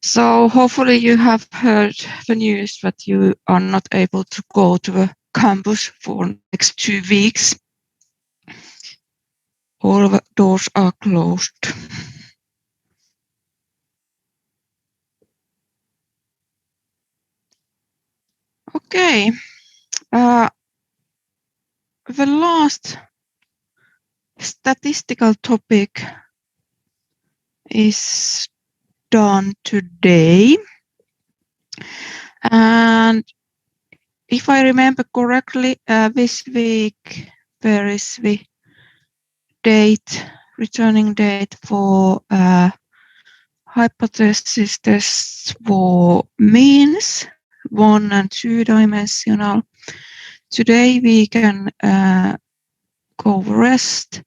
So hopefully you have heard the news that you are not able to go to the campus for next 2 weeks. All the doors are closed. Okay. The last statistical topic is done today. And if I remember correctly, this week there is the returning date for hypothesis tests for means, 1 and 2 dimensional. Today we can go rest.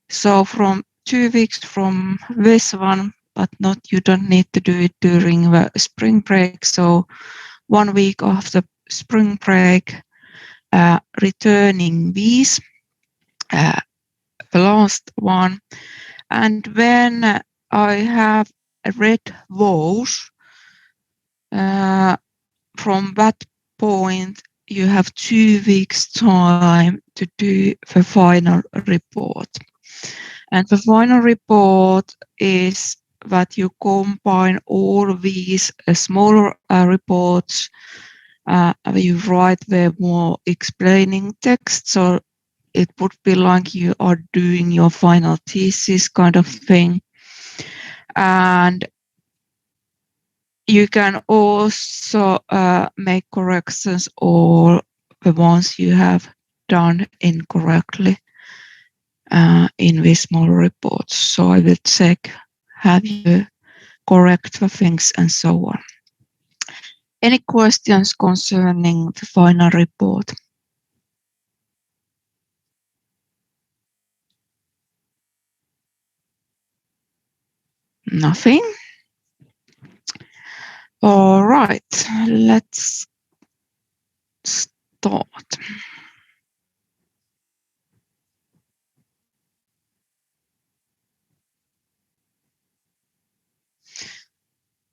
So from 2 weeks from this one, but you don't need to do it during the spring break. So 1 week after spring break, returning these, the last one. And when I have read those, from that point, you have 2 weeks time to do the final report. And the final report is that you combine all these smaller reports. You write the more explaining text, so it would be like you are doing your final thesis kind of thing. And you can also make corrections or the ones you have done incorrectly in these small reports. So I will check, have you correct the things and so on. Any questions concerning the final report? Nothing? All right, let's start.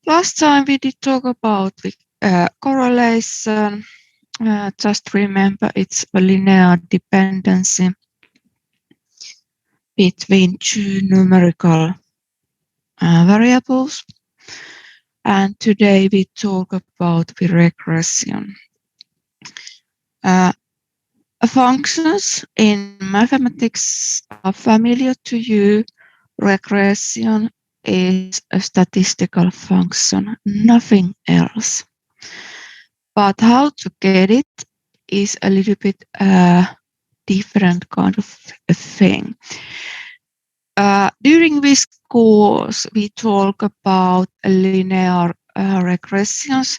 Last time we did talk about the correlation. Just remember it's a linear dependency between 2 numerical variables. And today we talk about the regression. Functions in mathematics are familiar to you. Regression is a statistical function, nothing else. But how to get it is a little bit different kind of a thing. During this course, we talk about linear regressions.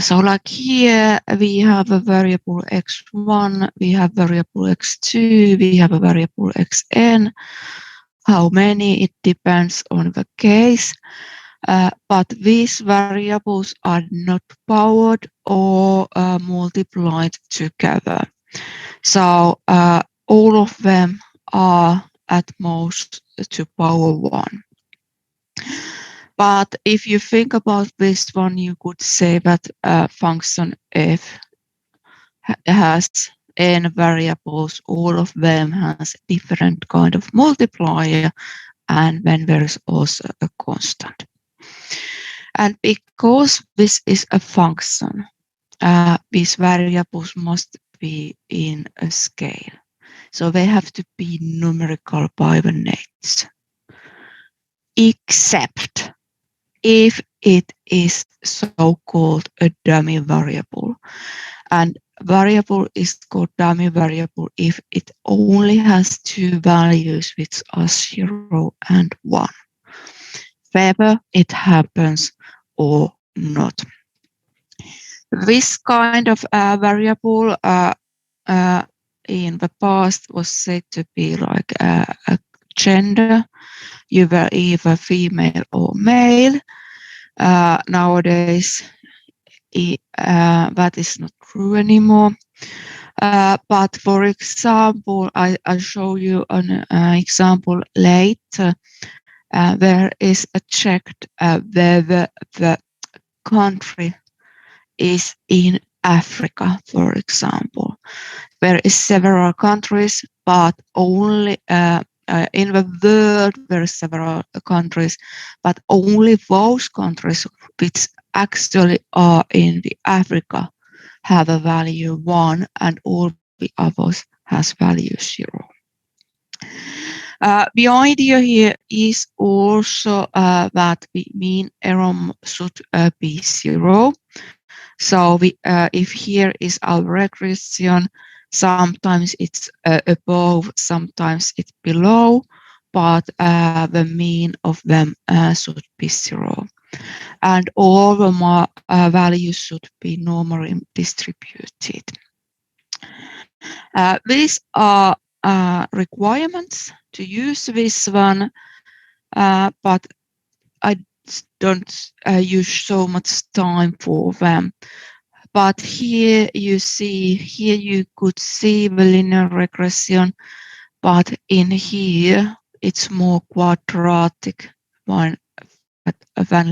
So like here, we have a variable x1, we have variable x2, we have a variable xn. How many? It depends on the case. But these variables are not powered or multiplied together. So all of them are at most to power 1. But if you think about this one, you could say that function f has n variables, all of them has different kind of multiplier, and then there is also a constant. And because this is a function, these variables must be in a scale. So they have to be numerical by the nature. Except if it is so-called a dummy variable. And variable is called dummy variable if it only has 2 values which are 0 and 1. Whether it happens or not. This kind of variable in the past was said to be like a gender. You were either female or male. Nowadays, that is not true anymore. But for example, I'll show you an example later. there is a checked whether the country is in Africa, for example. There is several countries, but only in the world there are several countries, but only those countries which actually are in the Africa have a value 1, and all the others has value 0. The idea here is also that the mean error should be 0. So if here is our regression, sometimes it's above, sometimes it's below, but the mean of them should be 0. And all the values should be normally distributed. These are requirements to use this one, but I don't use so much time for them. But here you could see the linear regression, but in here it's more quadratic than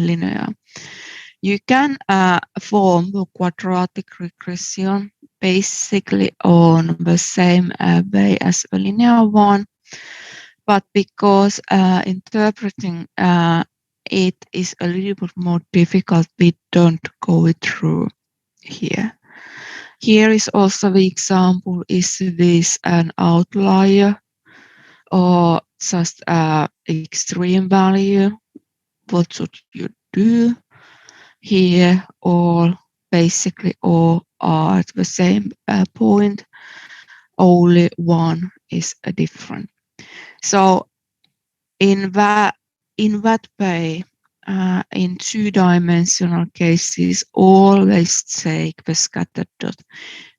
linear. You can form the quadratic regression basically on the same way as the linear one, but because interpreting it is a little bit more difficult, we don't go it through here. Here is also the example, is this an outlier or just extreme value? What should you do here? Or basically all are at the same point, only one is different. So in that way, in two-dimensional cases, always take the scattered dot.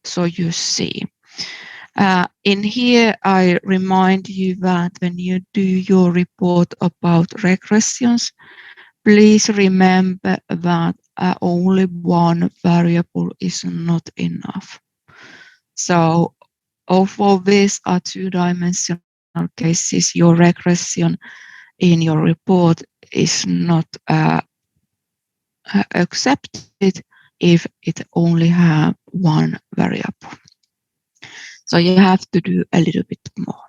So you see. In here, I remind you that when you do your report about regressions, please remember that only one variable is not enough. So although these are two-dimensional cases, your regression in your report is not accepted if it only have one variable. So you have to do a little bit more.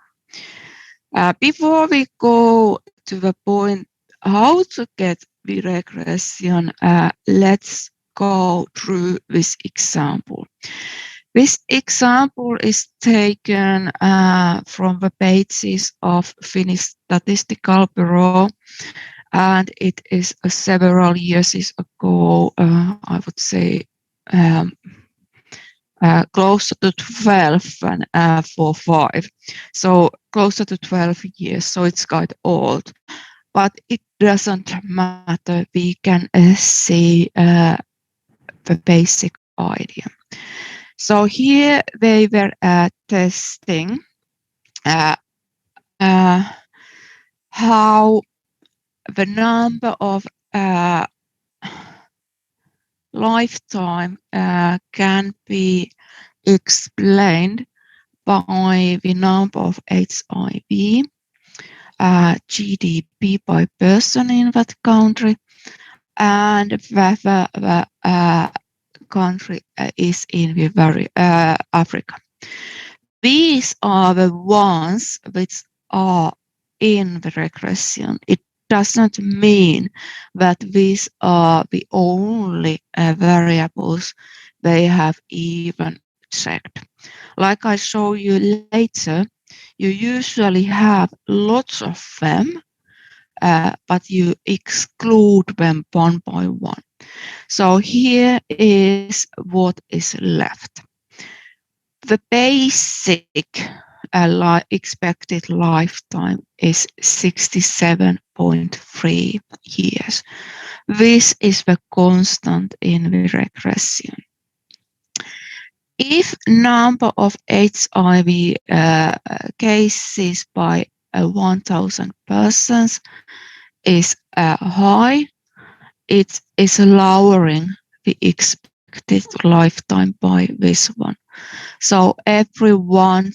Before we go to the point how to get the regression, let's go through this example. This example is taken from the pages of Finnish Statistical Bureau, and it is several years ago, I would say closer to 12 and 5. So closer to 12 years, so it's quite old. But it doesn't matter, we can see the basic idea. So here they were testing how the number of lifetime can be explained by the number of HIV, GDP by person in that country, and whether the country is in the very Africa. These are the ones which are in the regression. It does not mean that these are the only variables they have even checked. Like I show you later, you usually have lots of them, but you exclude them one by one. So here is what is left. The basic expected lifetime is 67.3 years. This is the constant in the regression. If number of HIV cases by 1,000 persons is high, it is lowering the expected lifetime by this one. So every one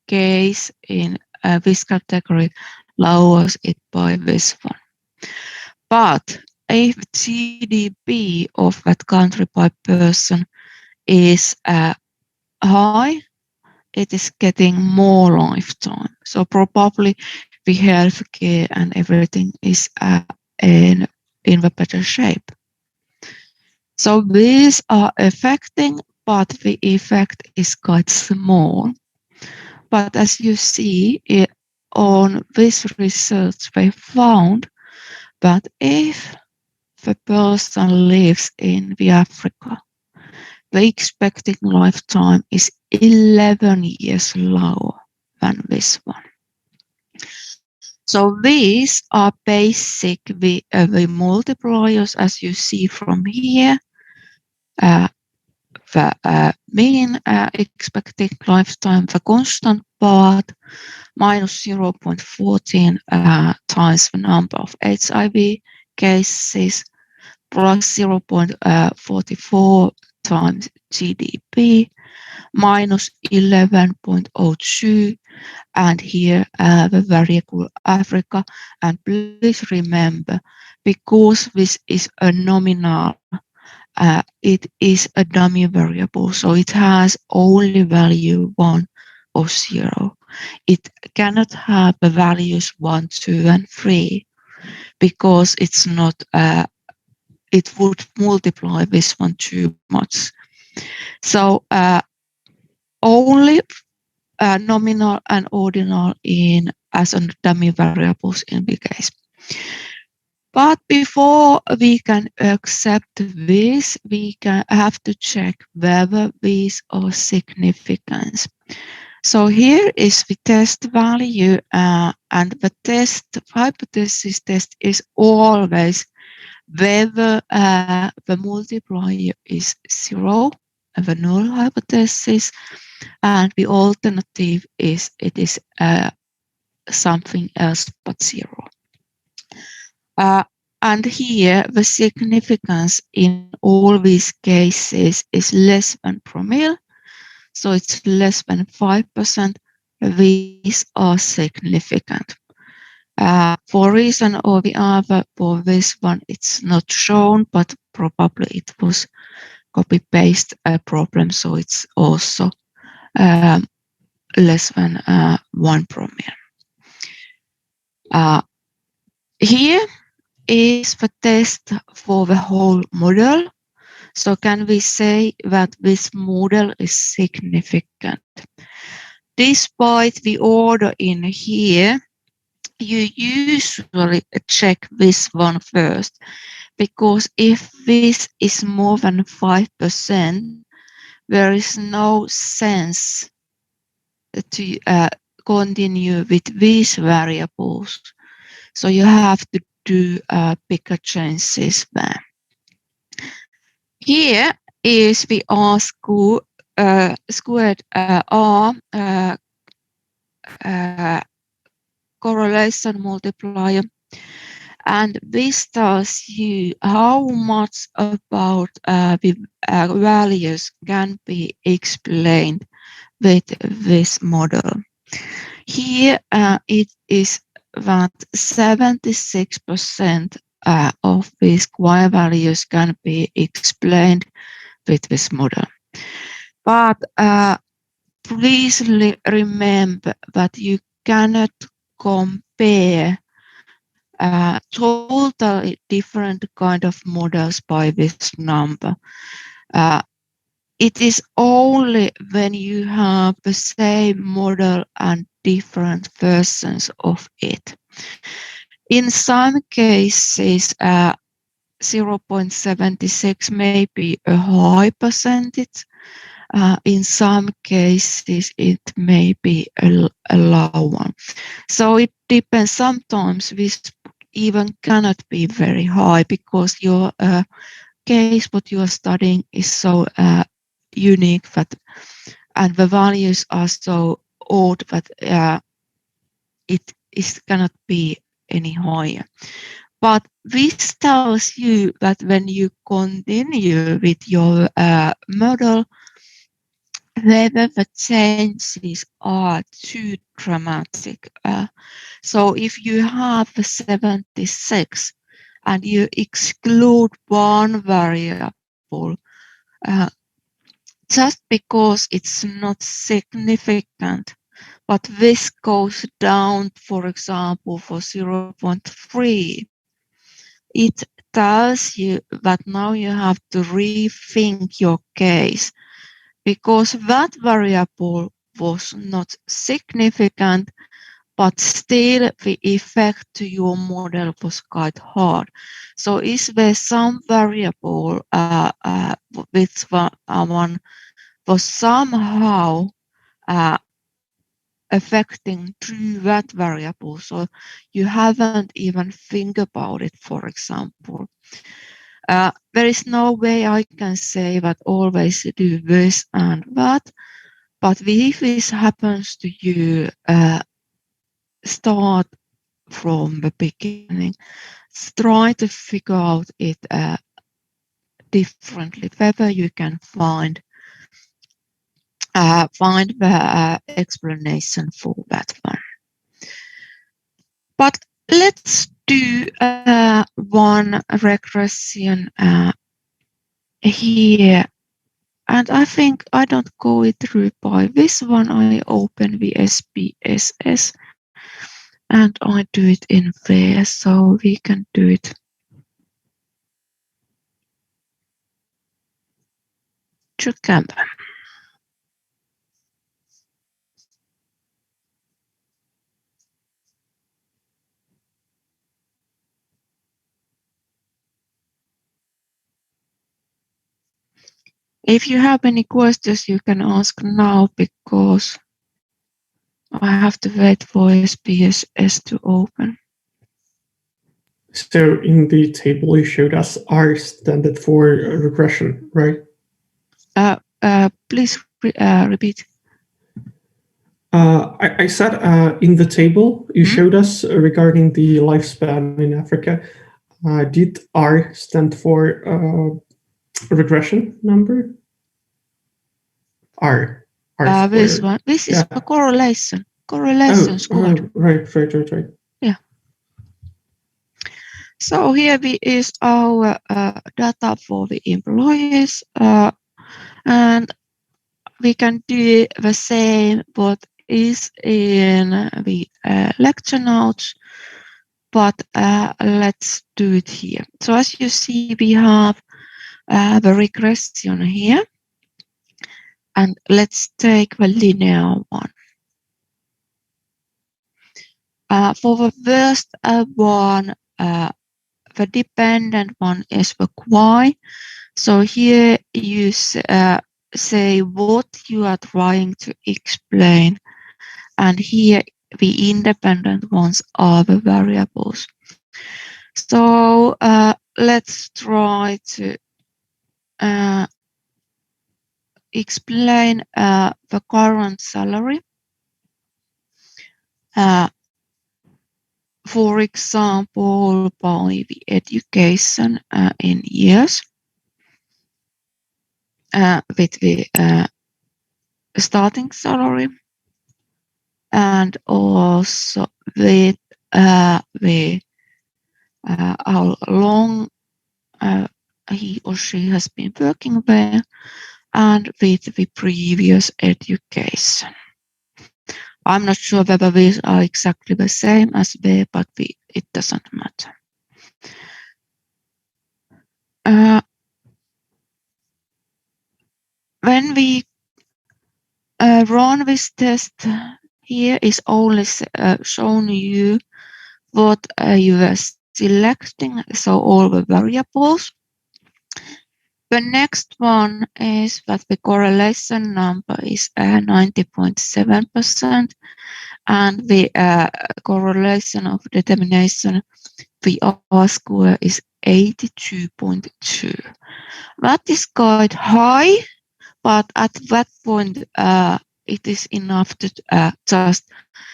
case in this category lowers it by this one. But if GDP of that country by person is high, it is getting more lifetime. So probably the healthcare and everything is in the better shape. So these are affecting, but the effect is quite small. But as you see on this research, they found that if the person lives in the Africa, the expected lifetime is 11 years lower than this one. So these are basic the multipliers as you see from here. The mean expected lifetime, the constant part, minus 0.14 times the number of HIV cases, plus 0.44 times GDP, minus 11.02, and here the variable Africa. And please remember, because this is a nominal, it is a dummy variable, so it has only value 1 or 0. It cannot have the values 1, 2, and 3 because it's not. It would multiply this one too much. So only nominal and ordinal in as a dummy variables in the case. But before we can accept this, we have to check whether these are significant. So here is the test value, and the hypothesis test is always whether the multiplier is 0, the null hypothesis, and the alternative is it is something else but 0. And here the significance in all these cases is less than promille, so it's less than 5%. These are significant. For reason or the other, for this one it's not shown, but probably it was copy-paste problem, so it's also less than 1 promille. Here is the test for the whole model. So can we say that this model is significant? Despite the order in here, you usually check this one first, because if this is more than 5%, there is no sense to continue with these variables. So you have to do bigger changes there. Here is the R squared R correlation multiplier, and this tells you how much about the values can be explained with this model. Here it is that 76% of these choir values can be explained with this model. But please remember that you cannot compare totally different kind of models by this number. It is only when you have the same model and different versions of it. In some cases, 0.76 may be a high percentage. In some cases, it may be a low one. So it depends. Sometimes this even cannot be very high because your case, what you are studying, is so unique that, and the values are so odd that it cannot be any higher. But this tells you that when you continue with your model, whether the changes are too dramatic. So if you have 76 and you exclude one variable, uh, just because it's not significant, but this goes down, for example, for 0.3, it tells you that now you have to rethink your case, because that variable was not significant, but still the effect to your model was quite hard. So is there some variable which one was somehow uh, affecting through that variable? So you haven't even think about it, for example. There is no way I can say that always do this and that, but if this happens to you, start from the beginning. Try to figure out it differently, whether you can find the explanation for that one. But let's do one regression here. And I think I don't go it through by this one. I open the SPSS and I do it in there, so we can do it. To Canva. If you have any questions, you can ask now, because I have to wait for SPSS to open. So in the table you showed us, R standard for regression, right? Please repeat. I said in the table you showed us regarding the lifespan in Africa, did R stand for regression number? R. This one. This is a correlation. Correlation squad. Right. Yeah. So here is our data for the employees, and we can do the same what is in the lecture notes, but let's do it here. So as you see, we have the regression here, and let's take the linear one. For the first one, the dependent one is the y. So here you say what you are trying to explain, and here the independent ones are the variables. So let's try to explain the current salary. For example, by the education in years, with the starting salary, and also with the how long he or she has been working there, and with the previous education. I'm not sure whether these are exactly the same as there, but it doesn't matter. When we run this test, here is only shown you what you are selecting, so all the variables. The next one is that the correlation number is 90.7%, and the correlation of determination, the R-square, is 82.2. That is quite high, but at that point it is enough to just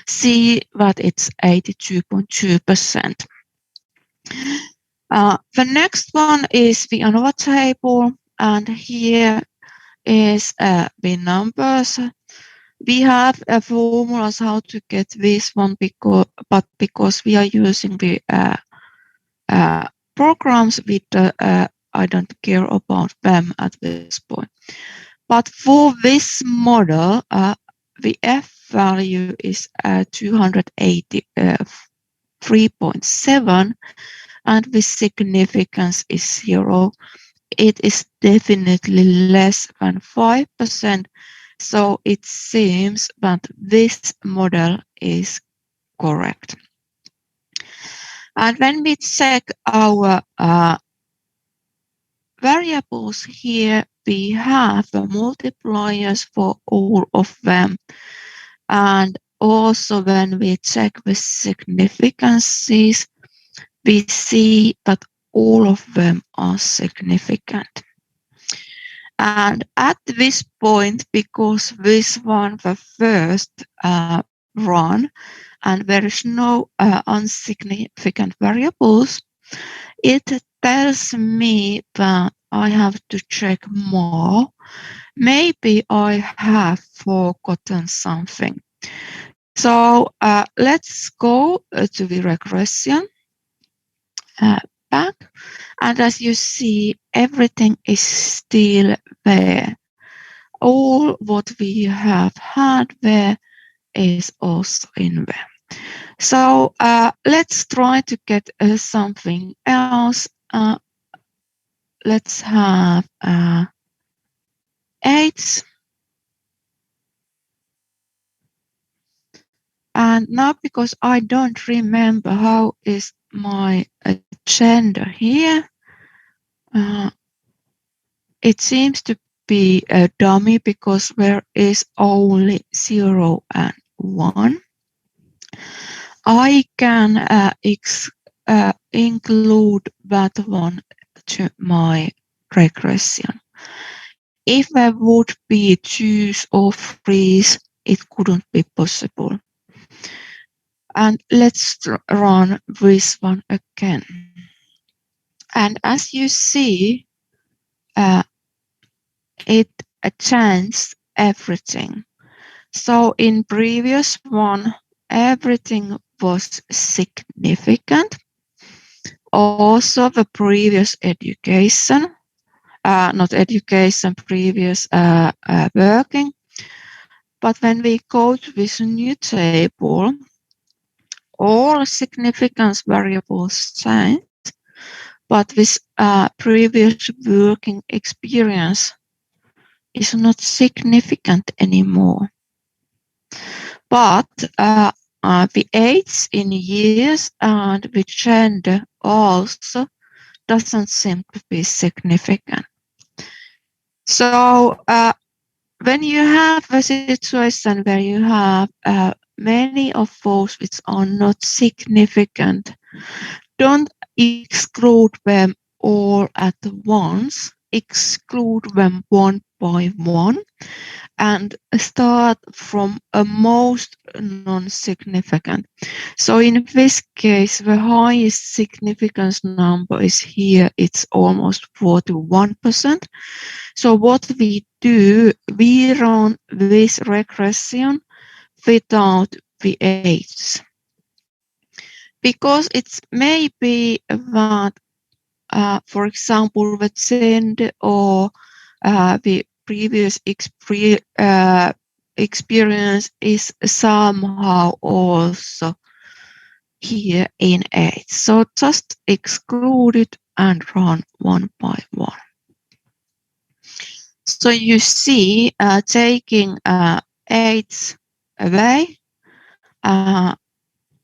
see that it's 82.2%. The next one is the ANOVA table, and here is the numbers. We have formulas how to get this one, but because we are using the programs with I don't care about them at this point. But for this model, the F value is 283.7, and the significance is 0. It is definitely less than 5%. So it seems that this model is correct. And when we check our variables here, we have the multipliers for all of them. And also when we check the significances, we see that all of them are significant. And at this point, because this one the first run, and there is no insignificant variables, it tells me that I have to check more. Maybe I have forgotten something. So let's go to the regression back. And as you see, everything is still there. All what we have had there is also in there. So let's try to get something else. Let's have 8. And now, because I don't remember how is my gender here, it seems to be a dummy because there is only 0 and 1. I can include that one to my regression. If there would be 2s or 3s, it couldn't be possible. And let's run this one again. And as you see, it changed everything. So in previous one, everything was significant. Also the previous education, not education, previous working. But when we go to this new table, all significance variables change, but this previous working experience is not significant anymore. But the age in years and the gender also doesn't seem to be significant. So when you have a situation where you have many of those which are not significant, don't exclude them all at once. Exclude them one by one and start from a most non-significant. So in this case, the highest significance number is here. It's almost 41%. So what we do, we run this regression without the age. Because it's maybe that, for example, the gender or the previous experience is somehow also here in age. So just exclude it and run one by one. So you see, taking age away,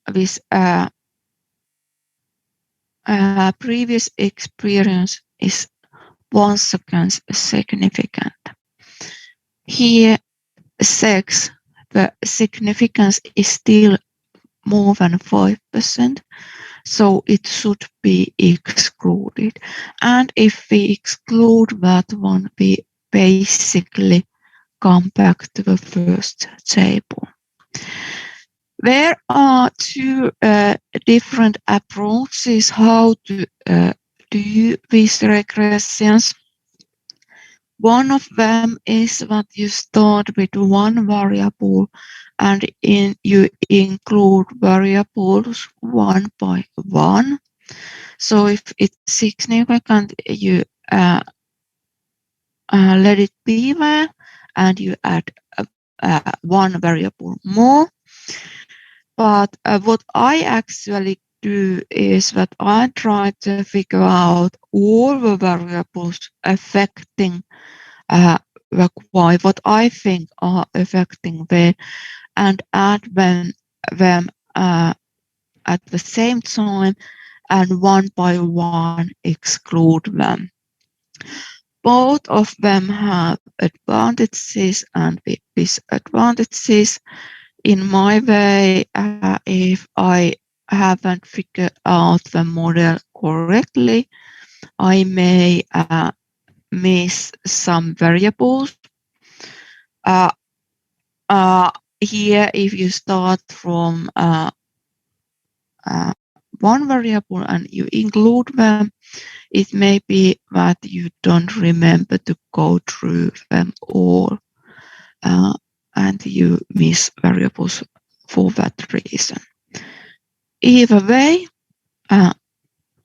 this previous experience is once again significant. Here, sex, the significance is still more than 5%, so it should be excluded. And if we exclude that one, we basically come back to the first table. There are two different approaches how to do these regressions. One of them is that you start with one variable and you include variables one by one. So if it's significant, you let it be there and you add one variable more. But what I actually do is that I try to figure out all the variables affecting the y, what I think are affecting the, and add them at the same time and one by one exclude them. Both of them have advantages and disadvantages. In my way, if I haven't figured out the model correctly, I may miss some variables. Uh, uh, Here, if you start from one variable and you include them, it may be that you don't remember to go through them all, and you miss variables for that reason. Either way,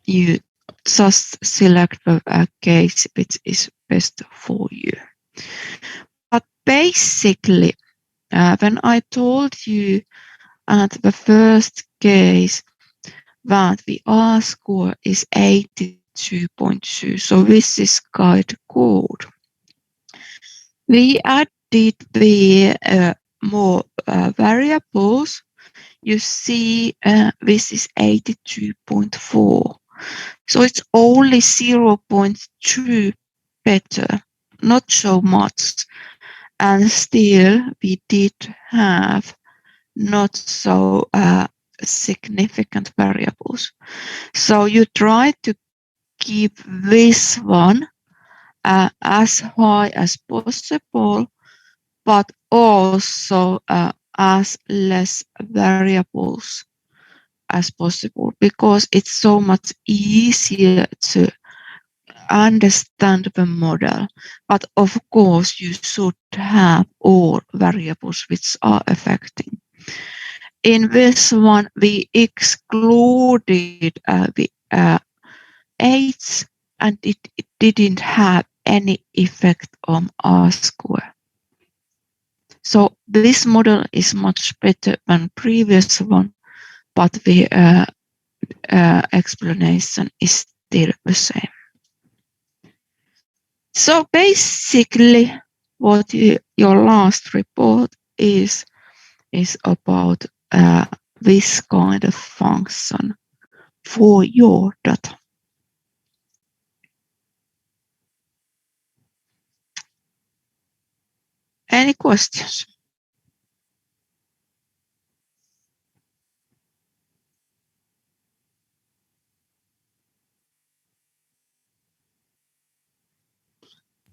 you just select the case which is best for you. But basically, when I told you at the first case that the R score is 82.2, so this is quite good. We added the more variables. You see this is 82.4. So it's only 0.2 better, not so much. And still we did have not so significant variables. So you try to keep this one as high as possible, but also as less variables as possible, because it's so much easier to understand the model. But of course, you should have all variables which are affecting. In this one, we excluded the age, and it didn't have any effect on R score. So this model is much better than previous one, but the explanation is still the same. So basically, what your last report is about this kind of function for your data. Any questions?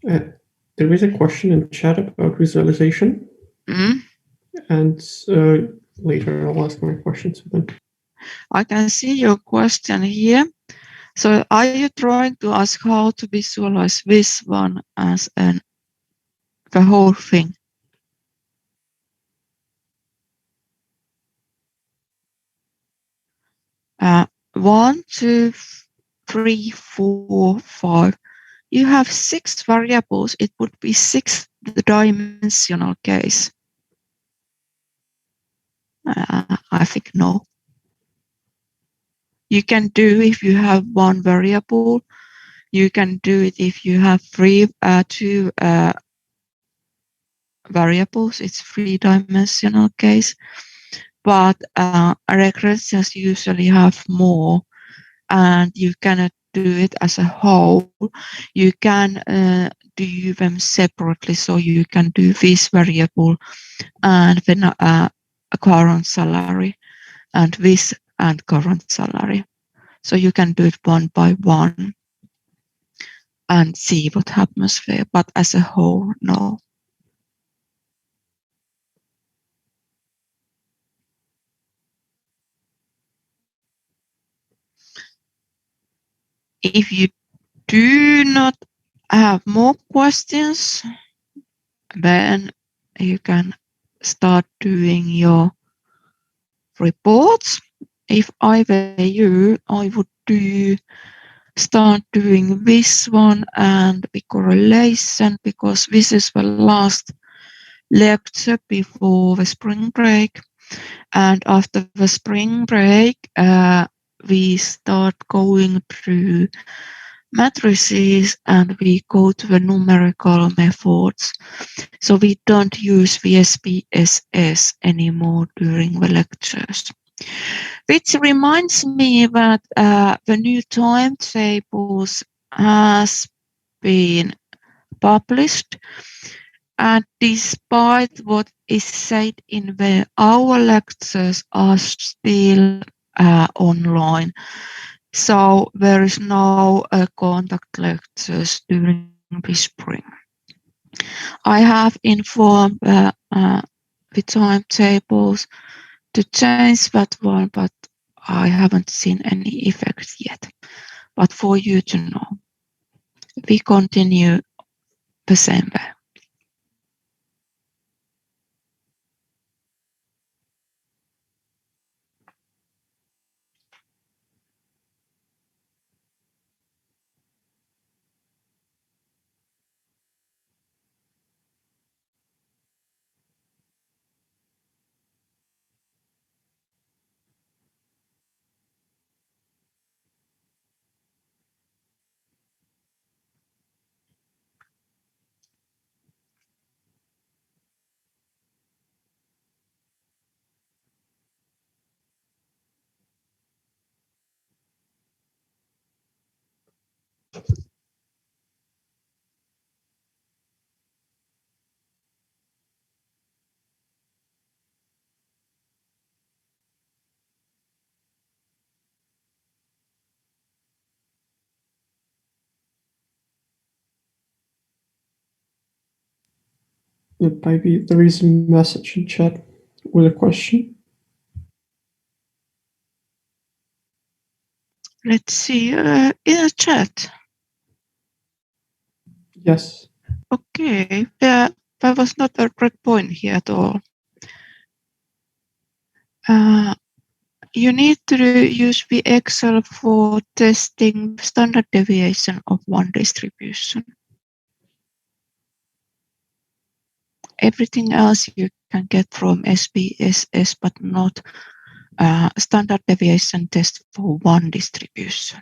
There is a question in chat about visualization, and later I'll ask my questions then. I can see your question here. So are you trying to ask how to visualize this one as the whole thing? One, two, three, four, five. You have 6 variables. It would be 6-dimensional case. I think no. You can do if you have one variable. You can do it if you have two variables. It's 3-dimensional case. But regressions usually have more, and you cannot do it as a whole. You can do them separately, so you can do this variable and then a current salary, and this and current salary. So you can do it one by one and see what happens there, but as a whole, no. If you do not have more questions, then you can start doing your reports. If I were you, I would start doing this one and the correlation, because this is the last lecture before the spring break. And after the spring break, we start going through matrices and we go to the numerical methods. So we don't use the SPSS anymore during the lectures. Which reminds me that the new timetables has been published, and despite what is said in our lectures are still online. So there is no contact lectures during the spring. I have informed the timetables to change that one, but I haven't seen any effects yet. But for you to know, we continue the same way. Maybe there is a message in chat with a question. Let's see in the chat. Yes. Okay, there was not a red point here at all. You need to use the Excel for testing standard deviation of one distribution. Everything else you can get from SPSS, but not standard deviation test for one distribution.